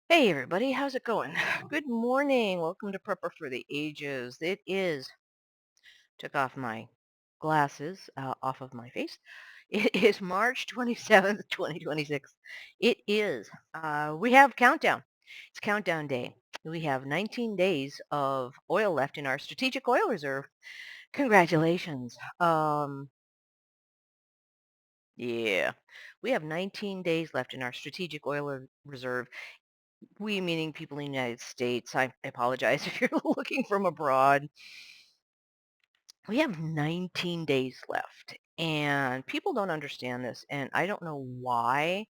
Hey everybody, how's it going? Good morning. Welcome to Prepper for the Ages. Took off my glasses off of my face. It is March 27th, 2026. We have countdown. It's countdown day. We have 19 days of oil left in our strategic oil reserve. Congratulations. Yeah, we have 19 days left in our strategic reserve. We meaning people in the United States. I apologize if you're looking from abroad. We have 19 days left, and people don't understand this, and I don't know why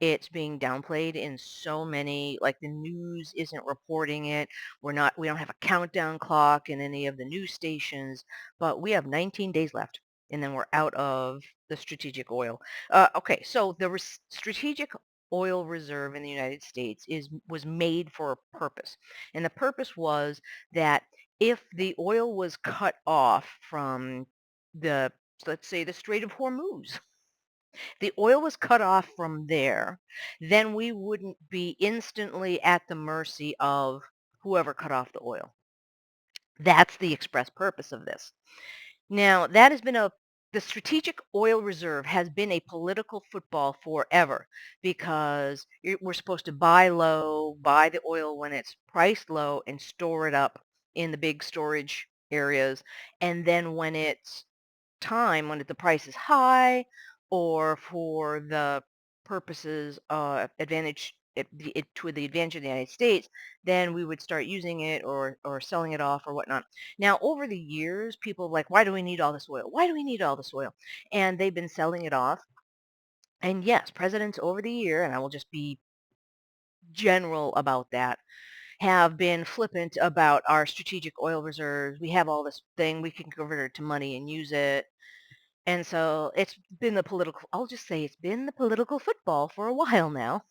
it's being downplayed in so many, like the news isn't reporting it. We don't have a countdown clock in any of the news stations, but we have 19 days left, and then we're out of the strategic oil. Okay, so the strategic oil reserve in the United States was made for a purpose, and the purpose was that if the oil was cut off from the, let's say, the Strait of Hormuz, the oil was cut off from there, then we wouldn't be instantly at the mercy of whoever cut off the oil. That's the express purpose of this. Now, the strategic oil reserve has been a political football forever because we're supposed to buy low, buy the oil when it's priced low and store it up in the big storage areas. And then when the price is high or for the purposes to the advantage of the United States, then we would start using it or selling it off or whatnot. Now, over the years, people are like, why do we need all this oil? Why do we need all this oil? And they've been selling it off. And yes, presidents over the year, and I will just be general about that, have been flippant about our strategic oil reserves. We have all this thing, we can convert it to money and use it. And so I'll just say it's been the political football for a while now.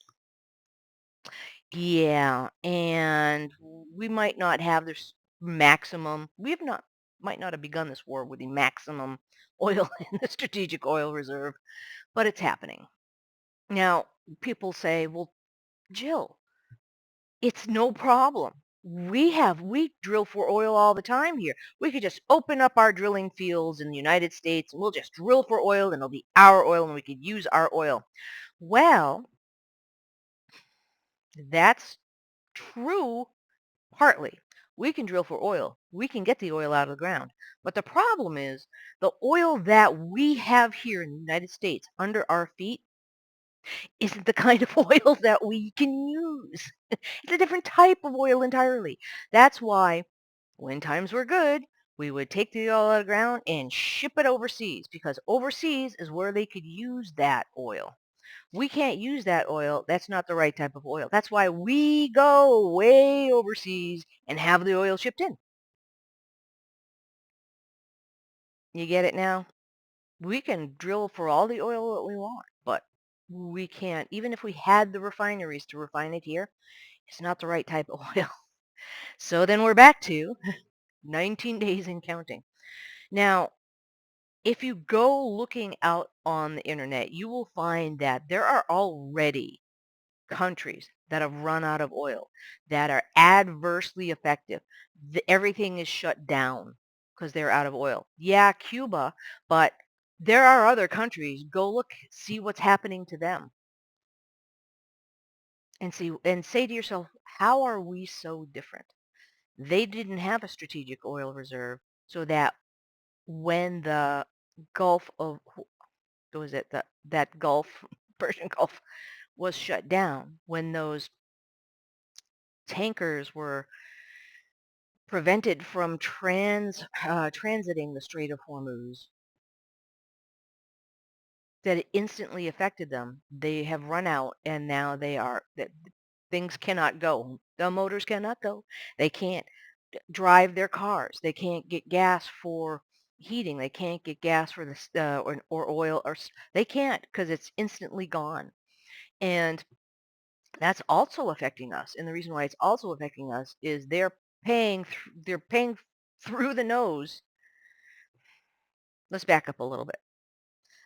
Yeah, and we might not have this maximum, we have not, might not have begun this war with the maximum oil in the strategic oil reserve, but it's happening. Now, people say, well, Jill, it's no problem. We drill for oil all the time here. We could just open up our drilling fields in the United States and we'll just drill for oil and it'll be our oil and we could use our oil. Well, that's true partly. We can drill for oil. We can get the oil out of the ground. But the problem is the oil that we have here in the United States under our feet isn't the kind of oil that we can use. It's a different type of oil entirely. That's why when times were good, we would take the oil out of the ground and ship it overseas because overseas is where they could use that oil. We can't use that oil. That's not the right type of oil. That's why we go way overseas and have the oil shipped in. You get it now? We can drill for all the oil that we want, but we can't, even if we had the refineries to refine it here, it's not the right type of oil. So then we're back to 19 days and counting. Now, if you go looking out on the internet, you will find that there are already countries that have run out of oil that are adversely affected. Everything is shut down because they're out of oil. Yeah, Cuba, but there are other countries. Go look, see what's happening to them and see and say to yourself, how are we so different? They didn't have a strategic oil reserve so that when the Gulf of, what was it, that Gulf, Persian Gulf was shut down, when those tankers were prevented from transiting the Strait of Hormuz, that it instantly affected them. They have run out, and now that things cannot go. The motors cannot go. They can't drive their cars. They can't get gas for heating. They can't get gas for or oil they can't because it's instantly gone. And that's also affecting us. And the reason why it's also affecting us is they're paying through the nose. Let's back up a little bit.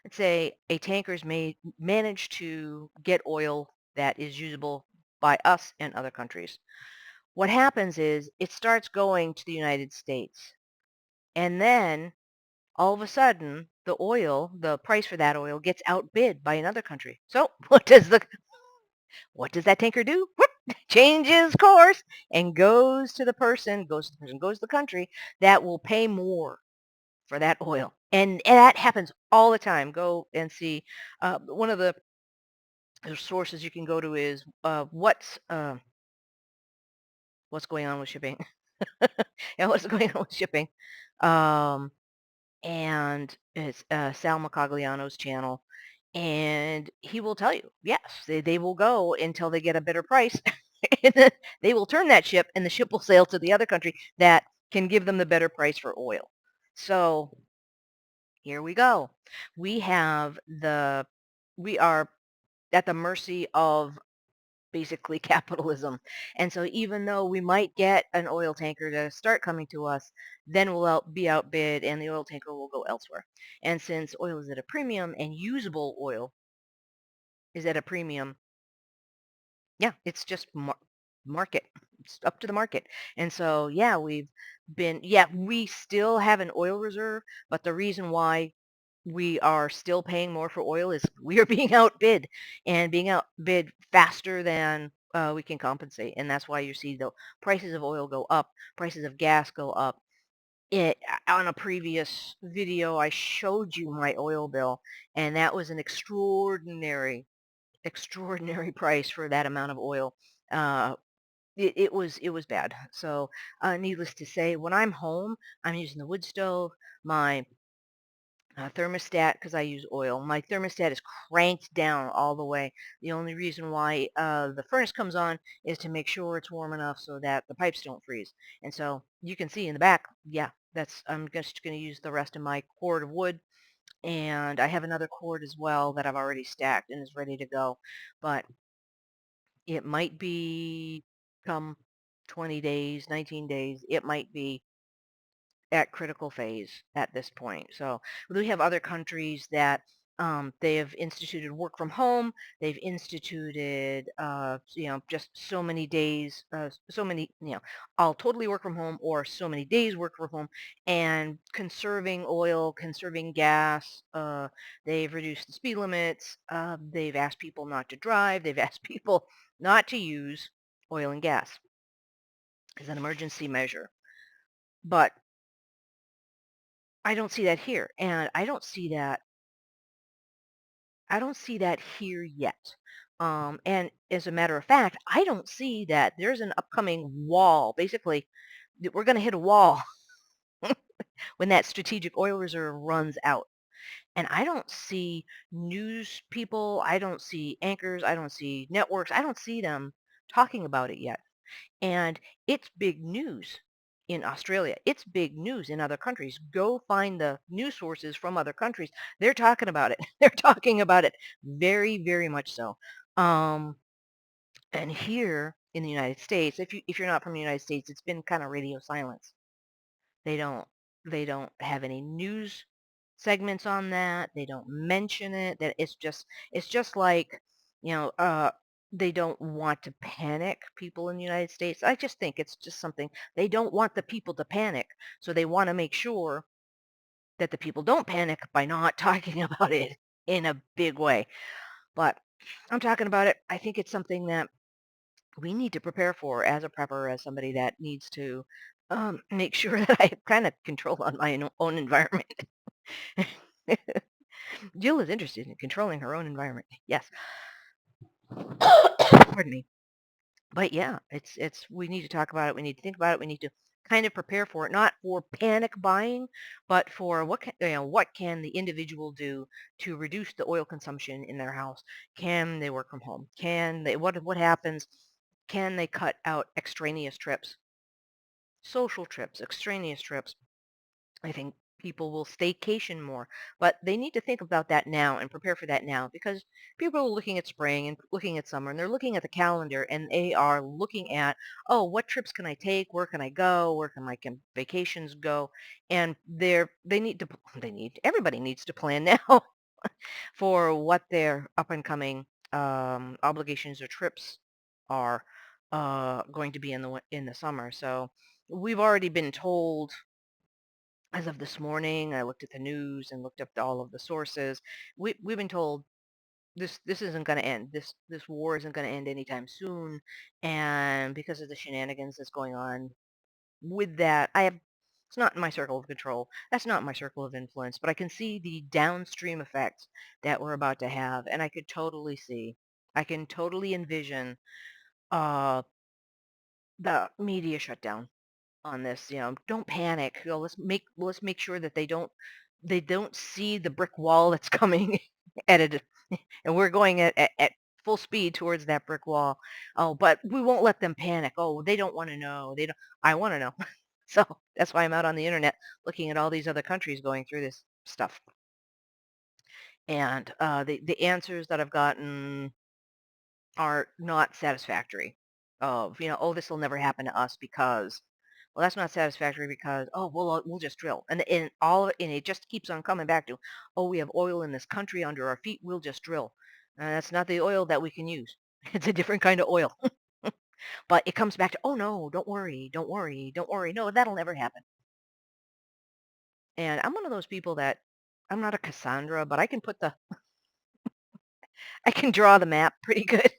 Let's say a tanker's managed to get oil that is usable by us and other countries. What happens is it starts going to the United States. And then all of a sudden, the price for that oil gets outbid by another country. So what does that tanker do? Whoop, changes course and goes to the country that will pay more for that oil. And that happens all the time. Go and see. One of the sources you can go to is what's going on with shipping. Yeah, what's going on with shipping. Um, and it's Sal Macagliano's channel. And he will tell you, yes, they will go until they get a better price. And then they will turn that ship and the ship will sail to the other country that can give them the better price for oil. So here we go. We have we are at the mercy of basically capitalism. And so even though we might get an oil tanker to start coming to us, then be outbid and the oil tanker will go elsewhere. And since oil is at a premium and usable oil is at a premium, yeah, it's just market. It's up to the market. And so, yeah, we still have an oil reserve, but the reason why we are still paying more for oil is we are being outbid and being outbid faster than we can compensate. And that's why you see the prices of oil go up, prices of gas go up. On a previous video, I showed you my oil bill, and that was an extraordinary price for that amount of oil. Uh, it was bad. So, needless to say, when I'm home, I'm using the wood stove. My thermostat, because I use oil, my thermostat is cranked down all the way. The only reason why the furnace comes on is to make sure it's warm enough so that the pipes don't freeze. And so you can see in the back, yeah, I'm just going to use the rest of my cord of wood. And I have another cord as well that I've already stacked and is ready to go. But it might be come 20 days, 19 days, it might be at critical phase at this point. So we have other countries that they have instituted work from home. They've instituted, just so many days, so many, I'll totally work from home or so many days work from home and conserving oil, conserving gas. They've reduced the speed limits. They've asked people not to drive. They've asked people not to use oil and gas as an emergency measure. But I don't see that here, and I don't see that here yet. And as a matter of fact, I don't see that there's an upcoming wall. Basically, that we're going to hit a wall when that strategic oil reserve runs out. And I don't see news people, I don't see anchors, I don't see networks, I don't see them talking about it yet. And it's big news in Australia. It's big news in other countries. Go find the news sources from other countries. They're talking about it. They're talking about it very, very much so. Um, and here in the United States, if you're not from the United States, it's been kind of radio silence. They don't they don't have any news segments on that. They don't mention it. That it's just like, you know, uh they don't want to panic people in the United States. I just think it's just something they don't want the people to panic. So they want to make sure that the people don't panic by not talking about it in a big way. But I'm talking about it. I think it's something that we need to prepare for as a prepper, as somebody that needs to make sure that I have kind of control on my own environment. Jill is interested in controlling her own environment. Yes. Pardon me. But yeah, it's we need to talk about it. We need to think about it. We need to kind of prepare for it, not for panic buying, but for what can the individual do to reduce the oil consumption in their house? Can they work from home? Can they what happens? Can they cut out extraneous trips, social trips, extraneous trips? I think people will staycation more, but they need to think about that now and prepare for that now because people are looking at spring and looking at summer and they're looking at the calendar and they are looking at, oh, what trips can I take? Where can I go? Where can my vacations go? And everybody needs to plan now for what their up and coming obligations or trips are going to be in in the summer. So we've already been told as of this morning. I looked at the news and looked up all of the sources. We've been told this isn't going to end. This war isn't going to end anytime soon, and because of the shenanigans that's going on with that, it's not in my circle of control. That's not my circle of influence, but I can see the downstream effects that we're about to have, and I can totally envision uh, the media shutdown on this. Don't panic. Let's make sure that they don't see the brick wall that's coming at it, and we're going at full speed towards that brick wall. Oh, but we won't let them panic. Oh, they don't want to know. They don't. I want to know. So that's why I'm out on the internet looking at all these other countries going through this stuff. And the answers that I've gotten are not satisfactory. Of, oh, this will never happen to us because, well, that's not satisfactory because, oh, we'll just drill. And it just keeps on coming back to, oh, we have oil in this country under our feet, we'll just drill. That's not the oil that we can use. It's a different kind of oil. But it comes back to, oh, no, don't worry, don't worry, don't worry. No, that'll never happen. And I'm one of those people that I'm not a Cassandra, but I can draw the map pretty good.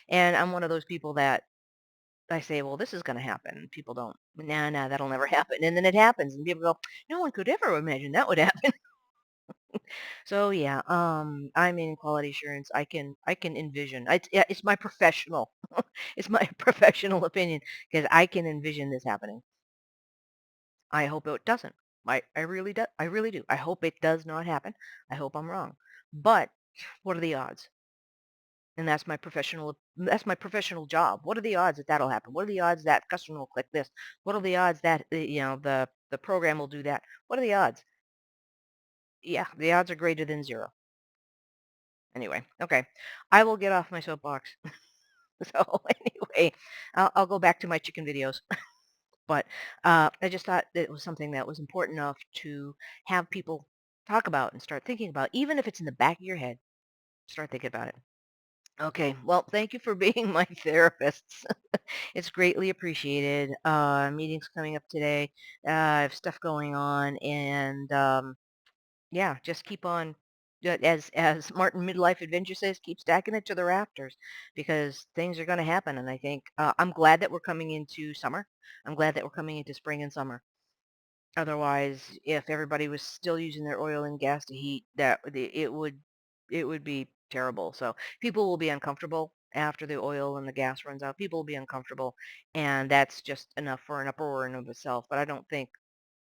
And I'm one of those people that I say, well, this is going to happen. People don't, nah, nah, that'll never happen. And then it happens and people go, no one could ever imagine that would happen. So yeah, I'm in quality assurance. I can envision. Yeah, it's my professional, it's my professional opinion because I can envision this happening. I hope it doesn't. I really do. I really do. I hope it does not happen. I hope I'm wrong. But what are the odds? And that's my professional job. What are the odds that that'll happen? What are the odds that customer will click this? What are the odds that the program will do that? What are the odds? Yeah, the odds are greater than zero. Anyway, okay. I will get off my soapbox. So anyway, I'll go back to my chicken videos. But I just thought it was something that was important enough to have people talk about and start thinking about, even if it's in the back of your head. Start thinking about it. Okay, well, thank you for being my therapist. It's greatly appreciated. Meetings coming up today. I have stuff going on, and yeah, just keep on. As Martin Midlife Adventure says, keep stacking it to the rafters because things are going to happen. And I think I'm glad that we're coming into summer. I'm glad that we're coming into spring and summer. Otherwise, if everybody was still using their oil and gas to heat, it would be terrible. So people will be uncomfortable after the oil and the gas runs out. People will be uncomfortable, and that's just enough for an uproar in of itself. But I don't think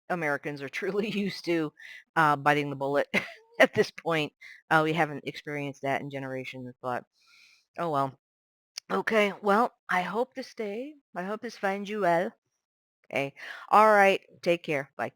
Americans are truly used to biting the bullet at this point. We haven't experienced that in generations, but oh well. Okay, well, I hope this finds you well. Okay. All right. Take care. Bye.